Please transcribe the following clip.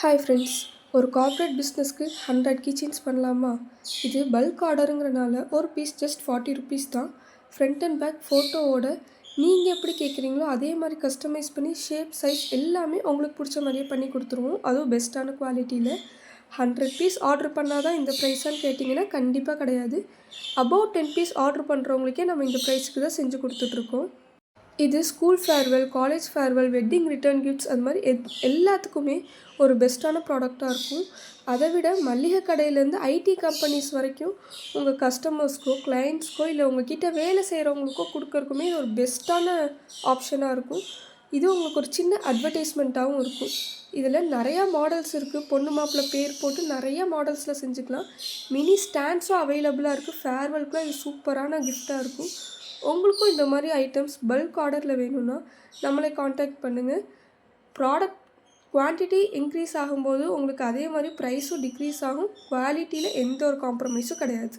Hi friends, ஒரு corporate பிஸ்னஸ்க்கு 100 கீச்செயின்ஸ் பண்ணலாமா? இது பல்க் ஆர்டருங்கிறனால ஒரு பீஸ் ஜஸ்ட் 40 ருபீஸ் தான். ஃப்ரண்ட் அண்ட் பேக் ஃபோட்டோவோட நீங்கள் எப்படி கேட்குறீங்களோ அதே மாதிரி கஸ்டமைஸ் பண்ணி ஷேப், சைஸ் எல்லாமே உங்களுக்கு பிடிச்ச மாதிரியே பண்ணி கொடுத்துருவோம். அதுவும் பெஸ்ட்டான குவாலிட்டியில். 100 பீஸ் ஆர்டர் பண்ணால் தான் இந்த ப்ரைஸான்னு கேட்டிங்கன்னா கண்டிப்பாக கிடையாது. அபவுட் 10 பீஸ் ஆர்டர் பண்ணுறவங்களுக்கே நம்ம இந்த ப்ரைஸுக்கு தான் செஞ்சு கொடுத்துட்ருக்கோம். இது school farewell, college farewell, wedding return gifts அது மாதிரி எல்லாத்துக்குமே ஒரு பெஸ்ட்டான ப்ராடக்டாக இருக்கும். அதை விட மளிகை கடையிலேருந்து ஐடி கம்பெனிஸ் வரைக்கும் உங்கள் கஸ்டமர்ஸ்க்கோ, கிளைண்ட்ஸ்க்கோ இல்லை உங்கள்கிட்ட வேலை செய்கிறவங்களுக்கோ கொடுக்கறக்குமே இது ஒரு பெஸ்ட்டான ஆப்ஷனாக இருக்கும். இது உங்களுக்கு ஒரு சின்ன அட்வர்டைஸ்மெண்ட்டாகவும் இருக்கும். இதில் நிறையா மாடல்ஸ் இருக்குது. பொண்ணு மாப்பிள்ளை பேர் போட்டு நிறையா மாடல்ஸில் செஞ்சுக்கலாம். மினி ஸ்டாண்ட்ஸும் அவைலபிளாக இருக்குது. ஃபேர்வெல்க்குலாம் இது சூப்பரான கிஃப்டாக இருக்கும். உங்களுக்கும் இந்த மாதிரி ஐட்டம்ஸ் பல்க் ஆர்டரில் வேணும்னா நம்மளை காண்டாக்ட் பண்ணுங்கள். ப்ராடக்ட் குவான்டிட்டி இன்க்ரீஸ் ஆகும்போது உங்களுக்கு அதே மாதிரி ப்ரைஸும் டிக்ரீஸ் ஆகும். குவாலிட்டியில் எந்த ஒரு காம்ப்ரமைஸும் கிடையாது.